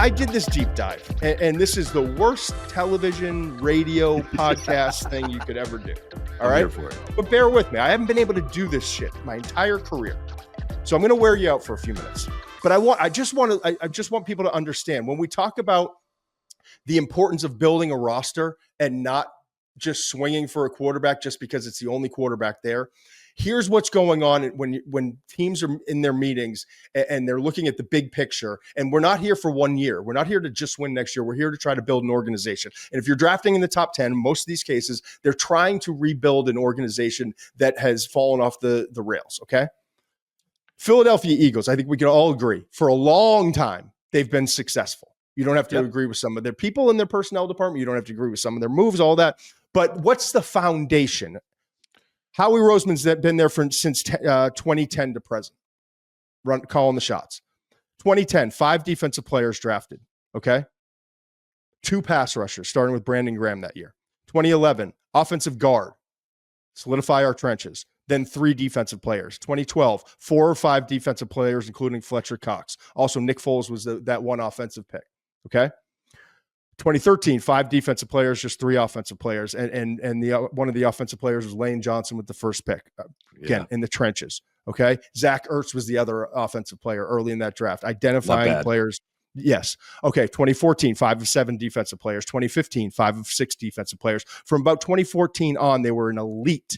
I did this deep dive, and this is the worst television, radio, podcast thing you could ever do. All right? I'm here for it. But bear with me. I haven't been able to do this shit my entire career. So I'm going to wear you out for a few minutes. But I just want people to understand when we talk about the importance of building a roster and not just swinging for a quarterback just because it's the only quarterback there. Here's what's going on when teams are in their meetings and they're looking at the big picture. And we're not here for 1 year. We're not here to just win next year. We're here to try to build an organization. And if you're drafting in the top 10, most of these cases, they're trying to rebuild an organization that has fallen off the rails, okay? Philadelphia Eagles, I think we can all agree, for a long time, they've been successful. You don't have to agree with some of their people in their personnel department. You don't have to agree with some of their moves, all that. But what's the foundation? Howie Roseman's been there since 2010 to present, calling the shots. 2010, 5 defensive players drafted, okay? 2 pass rushers, starting with Brandon Graham that year. 2011, offensive guard, solidify our trenches. Then 3 defensive players. 2012, 4 or 5 defensive players, including Fletcher Cox. Also, Nick Foles was that one offensive pick, okay? 2013, 5 defensive players, just 3 offensive players. And one of the offensive players was Lane Johnson with the first pick, again, in the trenches, okay? Zach Ertz was the other offensive player early in that draft, identifying players. Yes. Okay, 2014, 5 of 7 defensive players. 2015, 5 of 6 defensive players. From about 2014 on, they were an elite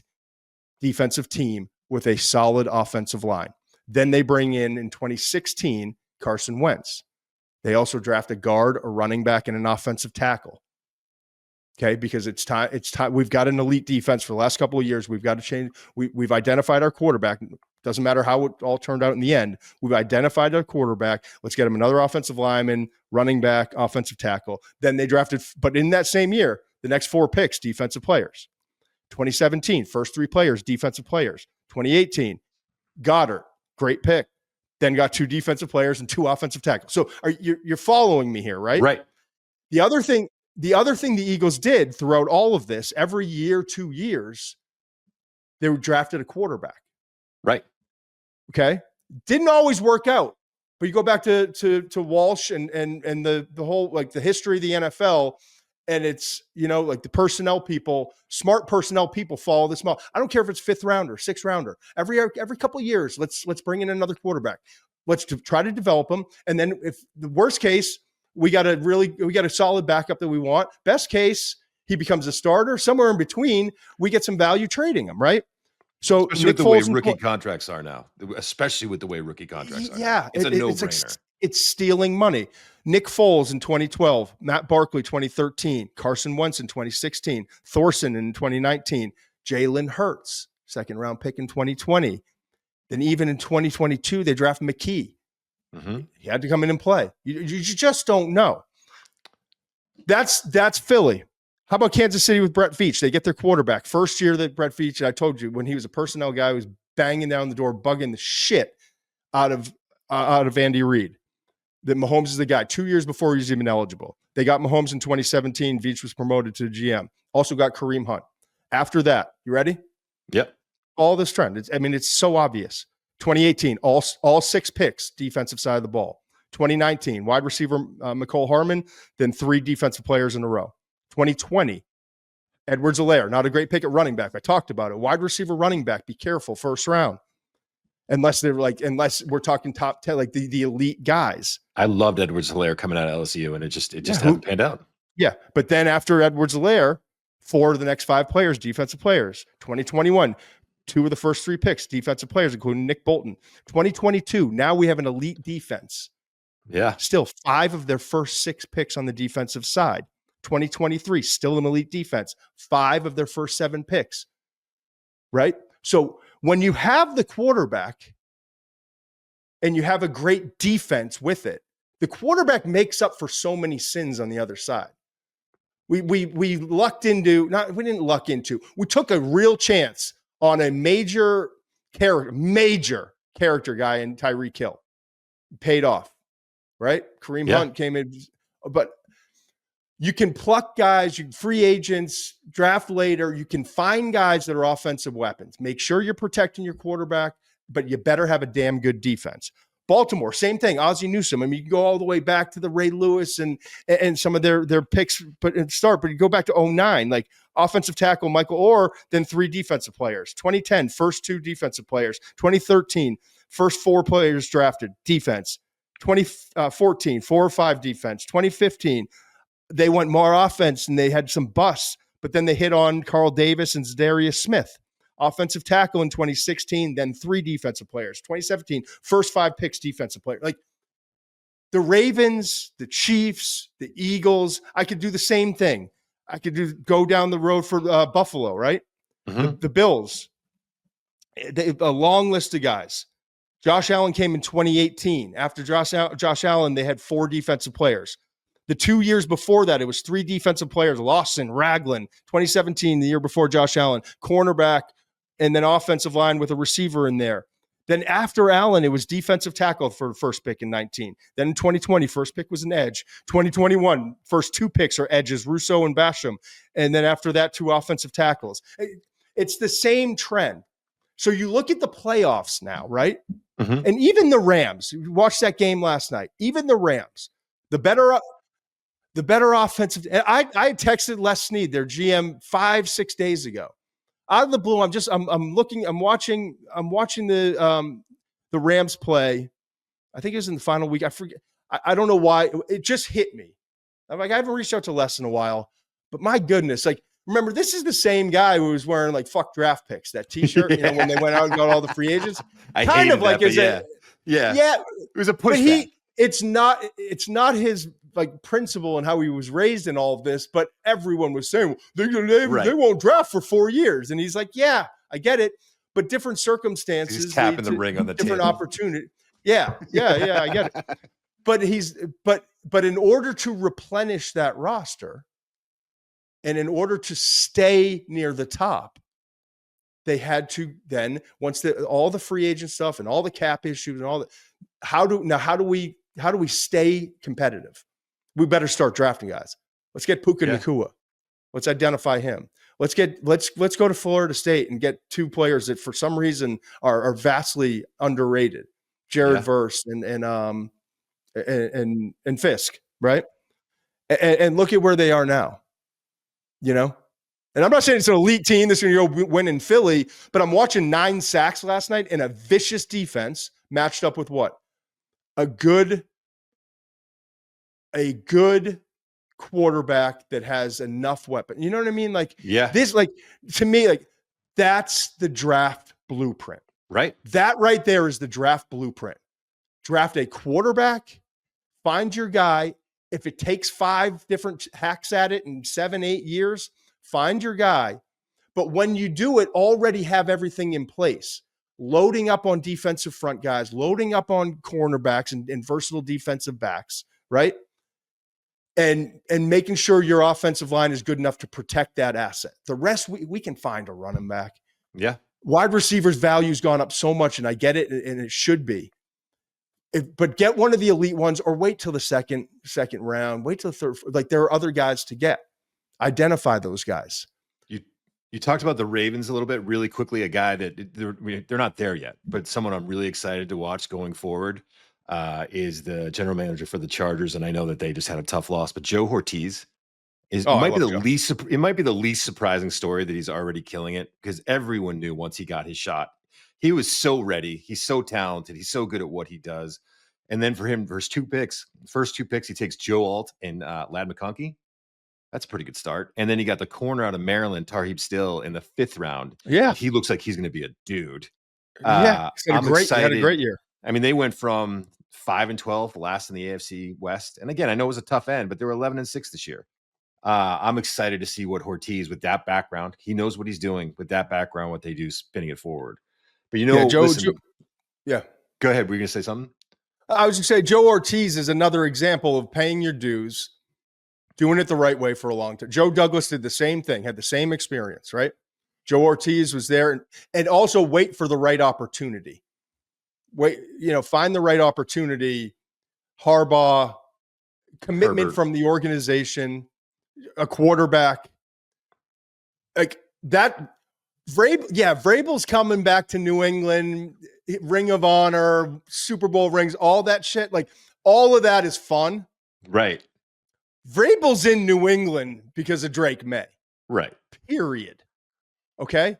defensive team with a solid offensive line. Then they bring in 2016, Carson Wentz. They also draft a guard, a running back, and an offensive tackle. Okay, because it's time. We've got an elite defense for the last couple of years. We've got to change. We've identified our quarterback. Doesn't matter how it all turned out in the end. We've identified our quarterback. Let's get him another offensive lineman, running back, offensive tackle. Then they drafted, but in that same year, the next 4 picks, defensive players. 2017, first 3 players, defensive players. 2018, Goddard, great pick. Then got 2 defensive players and 2 offensive tackles. So you're following me here, right? Right. The other thing the Eagles did throughout all of this, every year, 2 years, they drafted a quarterback. Right. Okay. Didn't always work out. But you go back to Walsh and the whole, like, the history of the NFL, and it's, like, the personnel people, smart personnel people follow this model. I don't care if it's 5th rounder, 6th rounder. Every couple of years, let's bring in another quarterback. Let's try to develop them. And then if the worst case, we got a solid backup that we want. Best case, he becomes a starter. Somewhere in between, we get some value trading him, right? So especially with the way rookie contracts are now, especially with the way rookie contracts are. Yeah, it's a no-brainer. It's stealing money. Nick Foles in 2012, Matt Barkley 2013, Carson Wentz in 2016, Thorson in 2019, Jalen Hurts, 2nd round pick in 2020. Then even in 2022, they draft McKee. Mm-hmm. He had to come in and play. You just don't know. That's Philly. How about Kansas City with Brett Veach? They get their quarterback. First year that Brett Veach, I told you, when he was a personnel guy, he was banging down the door, bugging the shit out of Andy Reid. That Mahomes is the guy. 2 years before he was even eligible. They got Mahomes in 2017. Veach was promoted to GM. Also got Kareem Hunt. After that, you ready? Yep. All this trend. It's so obvious. 2018, all 6 picks, defensive side of the ball. 2019, wide receiver Mecole Hardman, then 3 defensive players in a row. 2020, Edwards-Helaire, not a great pick at running back. I talked about it. Wide receiver, running back, be careful, 1st round. Unless we're talking top 10, like the elite guys. I loved Edwards-Helaire coming out of LSU, and it just hasn't panned out. Yeah, but then after Edwards-Helaire, 4 of the next 5 players, defensive players. 2021, 2 of the first 3 picks, defensive players, including Nick Bolton. 2022, now we have an elite defense. Yeah. Still 5 of their first 6 picks on the defensive side. 2023, still an elite defense. 5 of their first 7 picks. Right? So when you have the quarterback and you have a great defense with it, the quarterback makes up for so many sins on the other side. We didn't luck into. We took a real chance on a major character guy in Tyreek Hill. Paid off, right? Kareem Hunt came in, but you can pluck guys, free agents, draft later. You can find guys that are offensive weapons. Make sure you're protecting your quarterback, but you better have a damn good defense. Baltimore, same thing. Ozzie Newsome. I mean, you can go all the way back to the Ray Lewis and some of their picks, but you go back to 2009, like offensive tackle Michael Orr, then 3 defensive players. 2010, first 2 defensive players. 2013, first 4 players drafted defense. 2014, 4 or 5 defense. 2015, they went more offense and they had some busts, but then they hit on Carl Davis and Zadarius Smith. Offensive tackle in 2016, then 3 defensive players. 2017, first 5 picks defensive player. Like the Ravens, the Chiefs, the Eagles, I could do the same thing. I could go down the road for Buffalo, right? Mhm. The Bills, a long list of guys. Josh Allen came in 2018. After Josh Allen, they had 4 defensive players. The 2 years before that, it was 3 defensive players, Lawson, Ragland. 2017, the year before Josh Allen, cornerback, and then offensive line with a receiver in there. Then after Allen, it was defensive tackle for the first pick in 19. Then in 2020, first pick was an edge. 2021, first 2 picks are edges, Russo and Basham. And then after that, 2 offensive tackles. It's the same trend. So you look at the playoffs now, right? Mhm. And even the Rams, you watched that game last night, even the Rams, the better offensive. I texted Les Snead, their GM, 5-6 days ago. Out of the blue, I'm watching the Rams play. I think it was in the final week. I forget. I don't know why. It just hit me. I'm like, I haven't reached out to Les in a while, but my goodness, like, remember, this is the same guy who was wearing like "fuck draft picks" that T-shirt. Yeah. When they went out and got all the free agents. I Kind hated of like that, but yeah. It was a but pushback. it's not his like principle and how he was raised in all of this, but everyone was saying they won't draft for 4 years. And he's like, yeah, I get it. But different circumstances. He's tapping the ring on the different table. opportunity. Yeah, I get it. But in order to replenish that roster and in order to stay near the top, they had to then, once all the free agent stuff and all the cap issues and all that, how do we stay competitive? We better start drafting guys. Let's get Puka Nacua. Let's identify him. Let's go to Florida State and get 2 players that for some reason are vastly underrated. Jared Verse and Fisk, right? And look at where they are now. And I'm not saying it's an elite team that's going to go win in Philly, but I'm watching 9 sacks last night and a vicious defense matched up with what? A good quarterback that has enough weapon. You know what I mean? Like, this, like, to me, like, that's the draft blueprint. Right. That right there is the draft blueprint. Draft a quarterback, find your guy. If it takes 5 different hacks at it in 7-8 years, find your guy. But when you do it, already have everything in place. Loading up on defensive front guys, loading up on cornerbacks and versatile defensive backs, right? And making sure your offensive line is good enough to protect that asset. The rest, we can find a running back. Yeah. Wide receivers' value's gone up so much, and I get it, and it should be. But get one of the elite ones, or wait till the second round. Wait till the third. Like, there are other guys to get. Identify those guys. You talked about the Ravens a little bit really quickly. A guy that they're not there yet, but someone I'm really excited to watch going forward is the general manager for the Chargers, and I know that they just had a tough loss. But Joe Ortiz might be the least surprising story that he's already killing it, because everyone knew once he got his shot, he was so ready. He's so talented. He's so good at what he does. And then for him, first two picks, he takes Joe Alt and Ladd McConkey. That's a pretty good start. And then he got the corner out of Maryland, Tarheeb Still, in the 5th round. Yeah. He looks like he's going to be a dude. I'm excited. He had a great year. I mean, they went from 5-12, last in the AFC West. And again, I know it was a tough end, but they were 11-6 this year. I'm excited to see what Ortiz, with that background, he knows what he's doing with that background, what they do, spinning it forward. But Joe, go ahead. Were you going to say something? I was going to say Joe Ortiz is another example of paying your dues, doing it the right way for a long time. Joe Douglas did the same thing, had the same experience, right? Joe Ortiz was there, and also wait for the right opportunity. Find the right opportunity. Harbaugh, commitment Herbert from the organization, a quarterback. Like that, Vrabel's coming back to New England, Ring of Honor, Super Bowl rings, all that shit. Like all of that is fun. Right. Vrabel's in New England because of Drake May. Right. Period. Okay.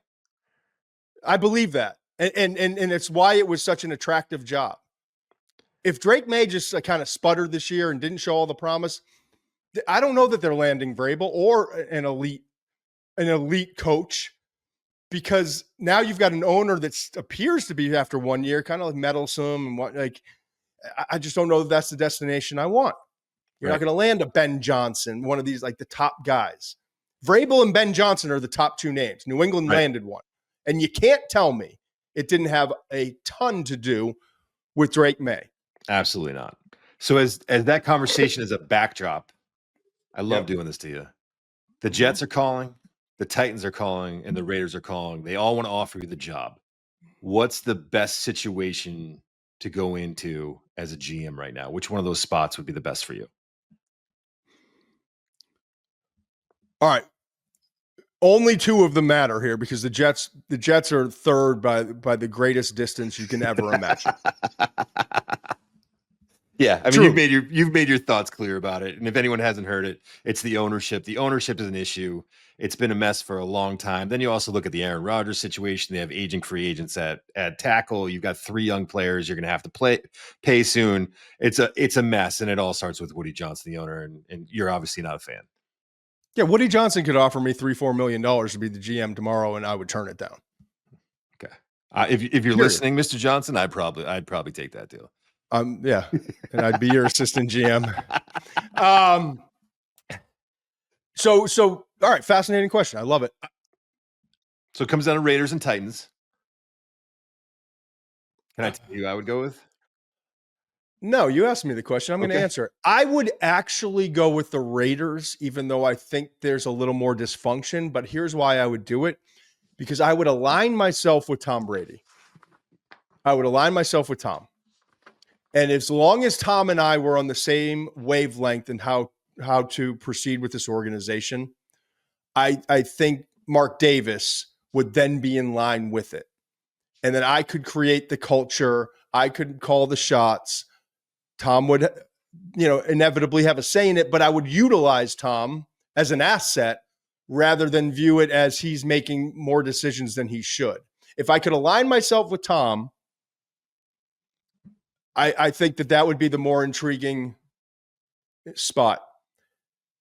I believe that. And it's why it was such an attractive job. If Drake May just kind of sputtered this year and didn't show all the promise, I don't know that they're landing Vrabel or an elite coach, because now you've got an owner that appears to be, after 1 year, kind of like meddlesome and what, like, I just don't know that that's the destination I want. You're not going to land a Ben Johnson, one of these, like the top guys. Vrabel and Ben Johnson are the top two names. New England landed one. And you can't tell me it didn't have a ton to do with Drake May. Absolutely not. So as that conversation is a backdrop, I love doing this to you. The Jets are calling, the Titans are calling, and the Raiders are calling. They all want to offer you the job. What's the best situation to go into as a GM right now? Which one of those spots would be the best for you? All right. Only two of them matter here, because the Jets are third by the greatest distance you can ever imagine. Yeah, I mean, you've made your thoughts clear about it, and if anyone hasn't heard it, it's the ownership. The ownership is an issue. It's been a mess for a long time. Then you also look at the Aaron Rodgers situation. They have aging free agents at tackle. You've got 3 young players you're going to have to pay soon. It's a mess, and it all starts with Woody Johnson, the owner, and you're obviously not a fan. Yeah, Woody Johnson could offer me $3-4 million to be the GM tomorrow, and I would turn it down. Okay, if you're listening, Mr. Johnson, I'd probably take that deal. Yeah, and I'd be your assistant GM. So all right, fascinating question. I love it. So it comes down to Raiders and Titans. Can I tell you who I would go with? No, you asked me the question. I'm going to answer it. I would actually go with the Raiders, even though I think there's a little more dysfunction. But here's why I would do it: because I would align myself with Tom Brady. I would align myself with Tom. And as long as Tom and I were on the same wavelength and how to proceed with this organization, I think Mark Davis would then be in line with it. And then I could create the culture. I could call the shots. Tom would, inevitably have a say in it, but I would utilize Tom as an asset rather than view it as he's making more decisions than he should. If I could align myself with Tom, I think that would be the more intriguing spot.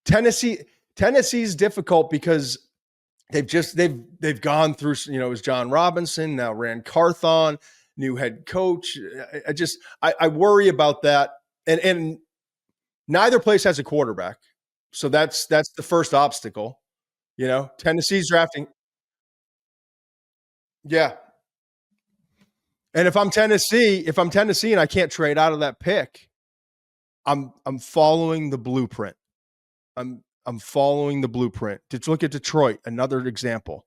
Tennessee's difficult because they've gone through, it was John Robinson, now Rand Carthon, new head coach. I worry about that. And neither place has a quarterback. So that's the first obstacle. Tennessee's drafting. Yeah. And if I'm Tennessee and I can't trade out of that pick, I'm following the blueprint. I'm following the blueprint. To look at Detroit, another example.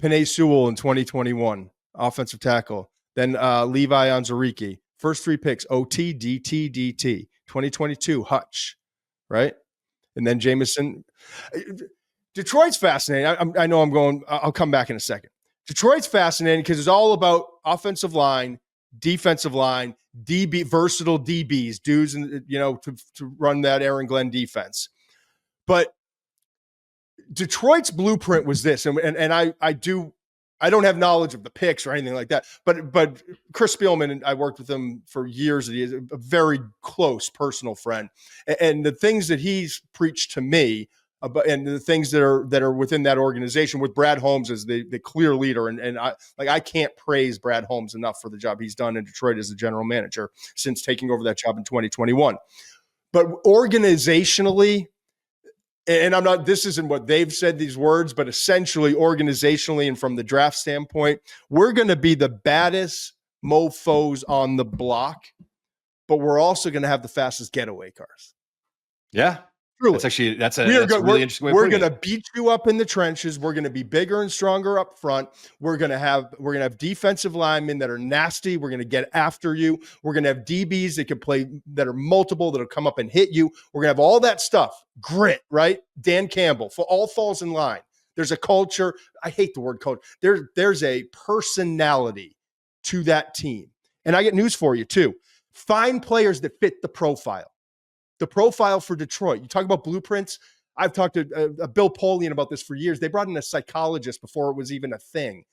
Penei Sewell in 2021, offensive tackle. Then Levi Onwuzurike. First 3 picks, OT, DT, DT. 2022, Hutch, right? And then Jameson. Detroit's fascinating. I know I'll come back in a second. Detroit's fascinating because it's all about offensive line, defensive line, DB, versatile DBs, dudes, to run that Aaron Glenn defense. But Detroit's blueprint was this, and I don't have knowledge of the picks or anything like that. But Chris Spielman, I worked with him for years. He is a very close personal friend, and the things that he's preached to me and the things that are within that organization, with Brad Holmes as the clear leader, and I can't praise Brad Holmes enough for the job he's done in Detroit as the general manager since taking over that job in 2021. But organizationally, and this isn't what they've said, these words, but essentially organizationally and from the draft standpoint, we're going to be the baddest mofos on the block, but we're also going to have the fastest getaway cars. Yeah. Truly. That's a really interesting way. We're going to beat you up in the trenches. We're going to be bigger and stronger up front. We're going to have defensive linemen that are nasty. We're going to get after you. We're going to have DBs that can play, that are multiple, that'll come up and hit you. We're going to have all that stuff. Grit, right? Dan Campbell, all falls in line. There's a culture. I hate the word culture. There's a personality to that team. And I get news for you too. Find players that fit the profile. The profile for Detroit. You talk about blueprints. I've talked to Bill Polian about this for years. They brought in a psychologist before it was even a thing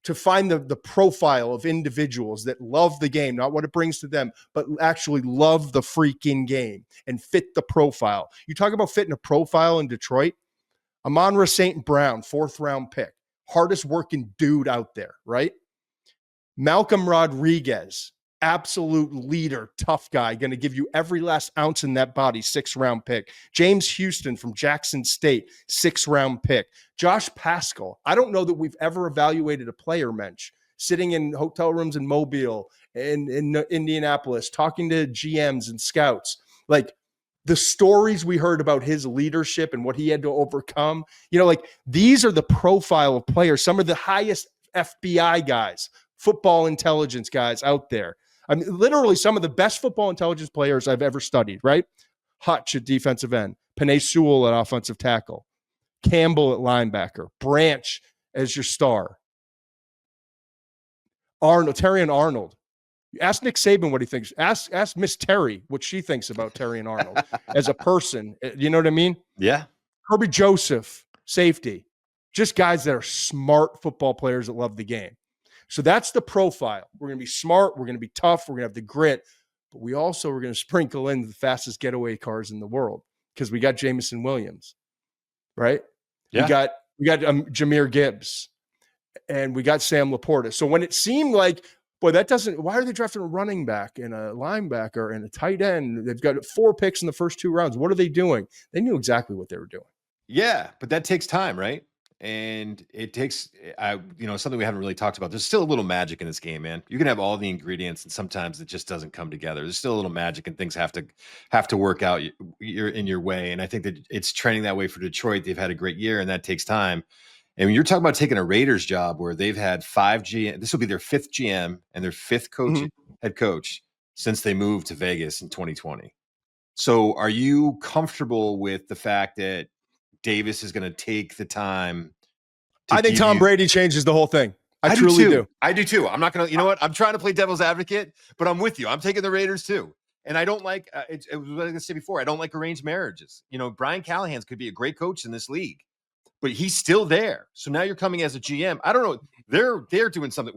to find the profile of individuals that love the game, not what it brings to them, but actually love the freaking game and fit the profile. You talk about fitting a profile in Detroit. Amon-Ra St. Brown, 4th round pick, hardest working dude out there, right? Malcolm Rodriguez, absolute leader, tough guy, going to give you every last ounce in that body, 6th round pick. James Houston from Jackson State, 6th round pick. Josh Paschal, I don't know that we've ever evaluated a player, Mensch, sitting in hotel rooms in Mobile, in Indianapolis, talking to GMs and scouts. Like, the stories we heard about his leadership and what he had to overcome, like these are the profile of players. Some of the highest FBI guys, football intelligence guys out there. I mean, literally some of the best football intelligence players I've ever studied, right? Hutch at defensive end, Penei Sewell at offensive tackle, Campbell at linebacker, Branch as your star, Terrion Arnold. Ask Nick Saban what he thinks. Ask Miss Terry what she thinks about Terrion Arnold as a person. You know what I mean? Yeah. Kirby Joseph, safety. Just guys that are smart football players that love the game. So that's the profile. We're going to be smart. We're going to be tough. We're going to have the grit. But we also are going to sprinkle in the fastest getaway cars in the world because we got Jamison Williams, right? Yeah. We got Jahmyr Gibbs, and we got Sam Laporta. So when it seemed like, boy, why are they drafting a running back and a linebacker and a tight end? They've got 4 picks in the first 2 rounds. What are they doing? They knew exactly what they were doing. Yeah, but that takes time, right? And it takes, something we haven't really talked about. There's still a little magic in this game, man. You can have all the ingredients, and sometimes it just doesn't come together. There's still a little magic, and things have to work out. You're in your way, and I think that it's trending that way for Detroit. They've had a great year, and that takes time. And when you're talking about taking a Raiders job where they've had 5 GM, this will be their 5th GM and their 5th head coach since they moved to Vegas in 2020. So, are you comfortable with the fact that Davis is going to take the time? I think Tom Brady changes the whole thing. I truly do. I do too. I'm not going to, you know what? I'm trying to play devil's advocate, but I'm with you. I'm taking the Raiders too. And I don't like, it was what I was going to say before. I don't like arranged marriages. Brian Callahan could be a great coach in this league, but he's still there. So now you're coming as a GM. I don't know. They're doing something.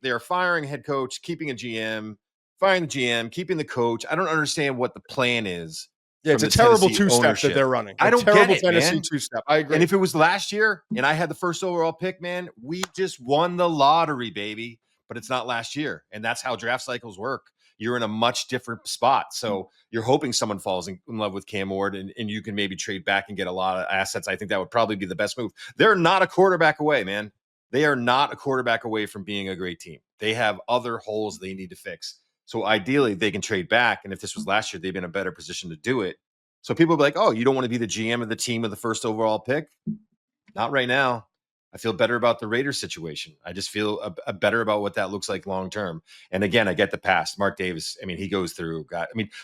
They're firing a head coach, keeping a GM, firing the GM, keeping the coach. I don't understand what the plan is. Yeah, it's a terrible two-step that they're running. I don't get it, Tennessee man. two-step. I agree. And if it was last year and I had the 1st overall pick, man, we just won the lottery, baby. But it's not last year. And that's how draft cycles work. You're in a much different spot. So you're hoping someone falls in love with Cam Ward and you can maybe trade back and get a lot of assets. I think that would probably be the best move. They're not a quarterback away, man. They are not a quarterback away from being a great team. They have other holes they need to fix. So ideally, they can trade back. And if this was last year, they'd be in a better position to do it. So people will be like, oh, you don't want to be the GM of the team with the 1st overall pick? Not right now. I feel better about the Raiders situation. I just feel better about what that looks like long term. And again, I get the past. Mark Davis, he goes through.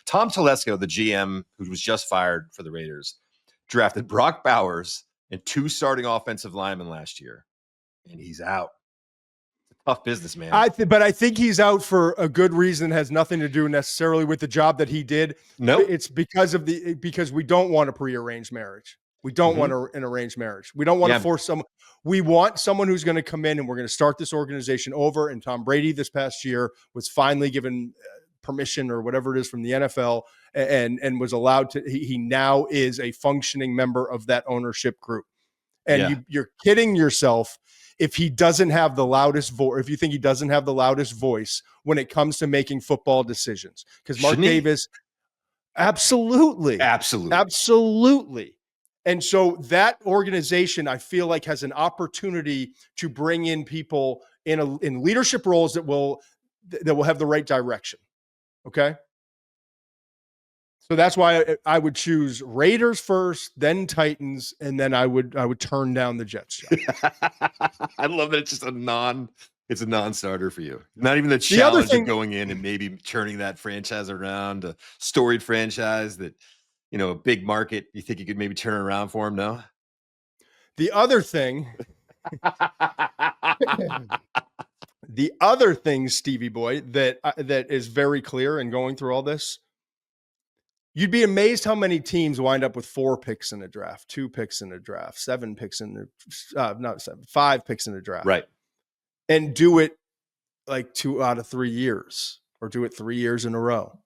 Tom Telesco, the GM who was just fired for the Raiders, drafted Brock Bowers and 2 starting offensive linemen last year. And he's out. It's a tough business, man. But I think he's out for a good reason. It has nothing to do necessarily with the job that he did. No, it's because we don't want a prearranged marriage. We don't want an arranged marriage. We don't want to force someone. We want someone who's going to come in and we're going to start this organization over. And Tom Brady this past year was finally given permission or whatever it is from the NFL and was allowed to. He now is a functioning member of that ownership group. And you're kidding yourself if he doesn't have the loudest voice. If you think he doesn't have the loudest voice when it comes to making football decisions, because Mark Davis, absolutely. And so that organization, I feel like, has an opportunity to bring in people in leadership roles that will have the right direction. Okay. So that's why I would choose Raiders first, then Titans, and then I would turn down the Jets job. I love that it's just a non-starter for you. Not even the challenge of going in and maybe turning that franchise around, a storied franchise that, a big market. You think you could maybe turn it around for him? No. The other thing, Stevie boy, that is very clear in going through all this, you'd be amazed how many teams wind up with 4 picks in a draft, 2 picks in a draft, 7 picks in the not 7, 5 picks in a draft, Right. And do it like 2 out of 3 years, or do it 3 years in a row.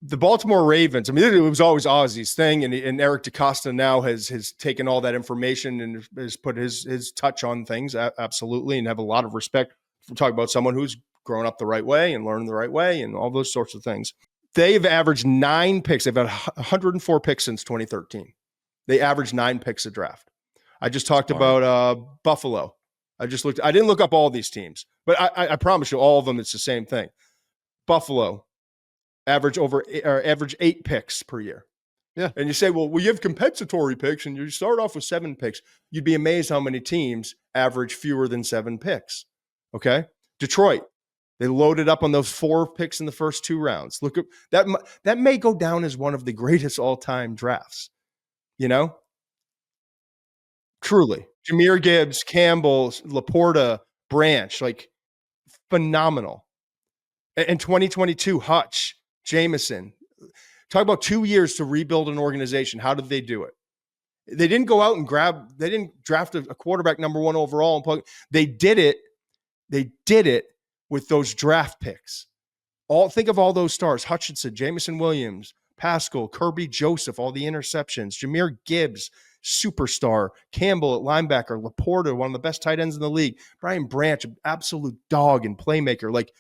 The Baltimore Ravens, I mean, it was always Ozzy's thing, and Eric DeCosta now has taken all that information and has put his touch on things, absolutely, and have a lot of respect for talking about someone who's grown up the right way and learned the right way and all those sorts of things. They've averaged 9 picks. They've had 104 picks since 2013. They averaged 9 picks a draft. I just talked about Buffalo. I didn't look up all these teams, but I promise you, all of them, it's the same thing. Buffalo, average 8 picks per year. Yeah. And you say, well, you have compensatory picks and you start off with 7 picks. You'd be amazed how many teams average fewer than 7 picks. Okay. Detroit, they loaded up on those 4 picks in the first 2 rounds. Look at that. That may go down as one of the greatest all-time drafts, truly. Jahmyr Gibbs, Campbell, Laporta, Branch, like phenomenal. In 2022, Hutch, Jameson. Talk about 2 years to rebuild an organization. How did they do it? They didn't go out and they didn't draft a quarterback number 1 overall and plug. They did it with those draft picks. Think of all those stars: Hutchinson, Jameson Williams, Pascal, Kirby Joseph, all the interceptions, Jahmyr Gibbs, superstar, Campbell at linebacker, Laporta, one of the best tight ends in the league, Brian Branch, absolute dog and playmaker. Like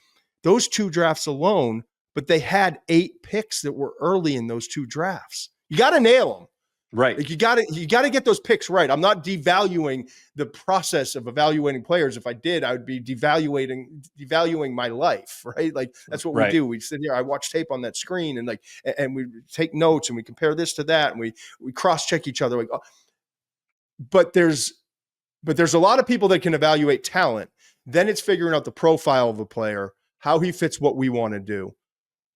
those 2 drafts alone, but they had 8 picks that were early in those 2 drafts. You got to nail them. Right. Like you got to get those picks right. I'm not devaluing the process of evaluating players. If I did, I would be devaluing my life, right? Like that's what we do. We sit here, I watch tape on that screen and and we take notes and we compare this to that and we cross-check each other. But there's a lot of people that can evaluate talent. Then it's figuring out the profile of a player, how he fits what we want to do.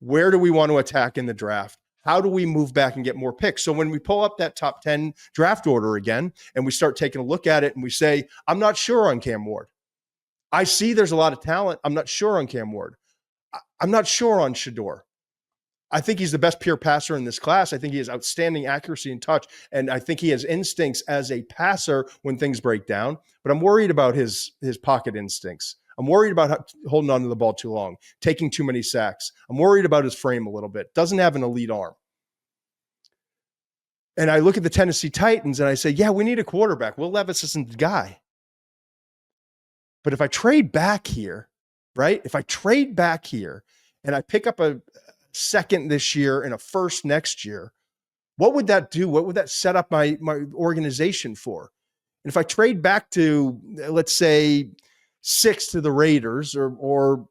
Where do we want to attack in the draft? How do we move back and get more picks? So when we pull up that top 10 draft order again, and we start taking a look at it and we say, I'm not sure on Cam Ward. I see there's a lot of talent. I'm not sure on Cam Ward. I'm not sure on Shador. I think he's the best pure passer in this class. I think he has outstanding accuracy and touch. And I think he has instincts as a passer when things break down. But I'm worried about his pocket instincts. I'm worried about holding on to the ball too long, taking too many sacks. I'm worried about his frame a little bit. Doesn't have an elite arm. And I look at the Tennessee Titans and I say, yeah, we need a quarterback. Will Levis isn't the guy. But if I trade back here, right? If I trade back here and I pick up a second this year and a first next year, what would that do? What would that set up my organization for? And if I trade back to, let's say, 6 to the Raiders or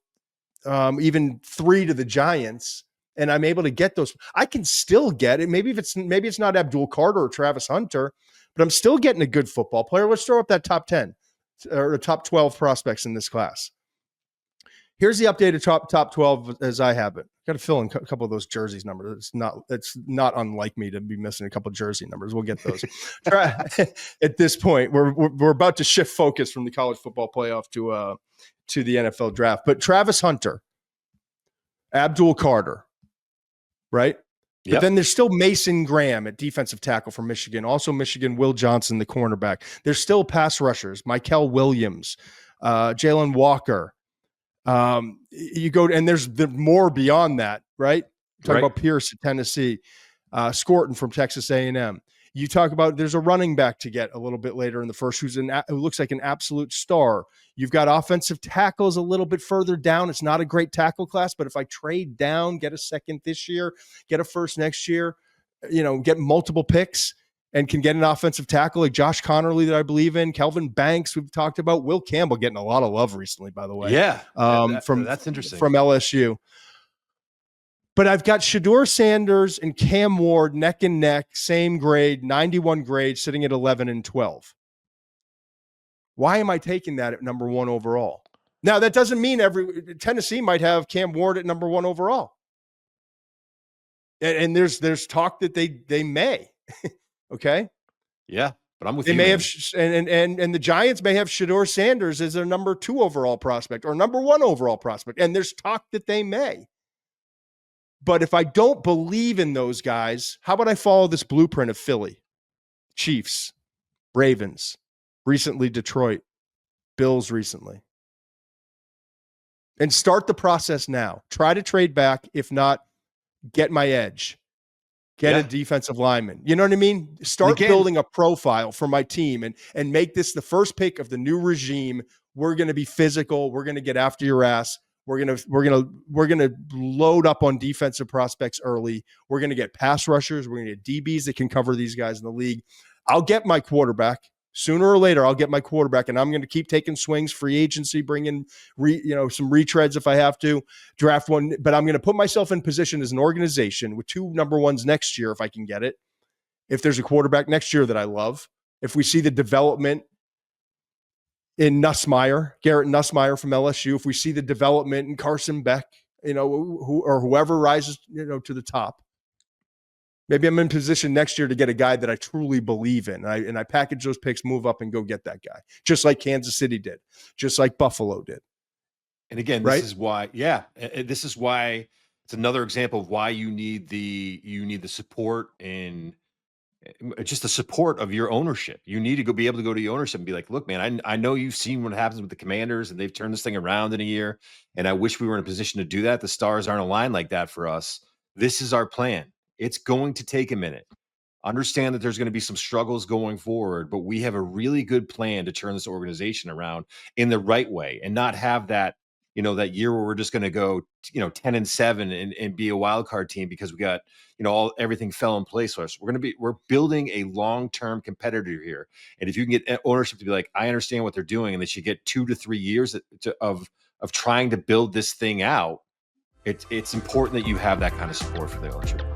even 3 to the Giants, and I'm able to get those, I can still get it. Maybe it's not Abdul Carter or Travis Hunter, but I'm still getting a good football player. Let's throw up that top 10 or top 12 prospects in this class. Here's the updated top 12 as I have it. Got to fill in a couple of those jerseys numbers. It's not unlike me to be missing a couple of jersey numbers. We'll get those. At this point, we're about to shift focus from the college football playoff to the NFL draft. But Travis Hunter, Abdul Carter, right? But Yep. then there's still Mason Graham at defensive tackle from Michigan. Also Michigan, Will Johnson, the cornerback. There's still pass rushers, Mykel Williams, Jalen Walker. You go and there's more beyond that, right? Talk about Pierce at Tennessee, Scorton from Texas A&M. You talk about there's a running back to get a little bit later in the first who looks like an absolute star. You've got offensive tackles a little bit further down. It's not a great tackle class, but if I trade down, get a second this year, get a first next year, get multiple picks and can get an offensive tackle like Josh Connerly that I believe in, Kelvin Banks we've talked about, Will Campbell getting a lot of love recently, by the way. Yeah, that's interesting. From LSU. But I've got Shador Sanders and Cam Ward neck and neck, same grade, 91 grade, sitting at 11 and 12. Why am I taking that at number 1 overall? Now, that doesn't mean Tennessee might have Cam Ward at number 1 overall. And there's talk that they may. Okay. Yeah. But I'm with They you, may man. have, and the Giants may have Shador Sanders as their number 2 overall prospect or number 1 overall prospect. And there's talk that they may. But if I don't believe in those guys, how about I follow this blueprint of Philly, Chiefs, Ravens, recently Detroit, Bills recently, and start the process now. Try to trade back. If not, get my edge. Get a defensive lineman. You know what I mean? Start building a profile for my team and make this the first pick of the new regime. We're going to be physical. We're going to get after your ass. We're going to load up on defensive prospects early. We're going to get pass rushers. We're going to get DBs that can cover these guys in the league. I'll get my quarterback. Sooner or later, I'll get my quarterback, and I'm going to keep taking swings, free agency, bring in some retreads if I have to, draft one. But I'm going to put myself in position as an organization with 2 number 1s next year if I can get it. If there's a quarterback next year that I love, if we see the development in Garrett Nussmeier from LSU, if we see the development in Carson Beck, whoever rises, to the top. Maybe I'm in position next year to get a guy that I truly believe in. And I package those picks, move up, and go get that guy. Just like Kansas City did. Just like Buffalo did. And again, this is why it's another example of why you need the support and just the support of your ownership. You need to be able to go to your ownership and be like, look, man, I know you've seen what happens with the Commanders and they've turned this thing around in a year. And I wish we were in a position to do that. The stars aren't aligned like that for us. This is our plan. It's going to take a minute. Understand that there's going to be some struggles going forward, but we have a really good plan to turn this organization around in the right way and not have that, that year where we're just going to go, 10-7 and be a wild card team because we got, everything fell in place for us. We're building a long-term competitor here. And if you can get ownership to be like, I understand what they're doing, and they should get 2 to 3 years of trying to build this thing out, it's important that you have that kind of support for the ownership.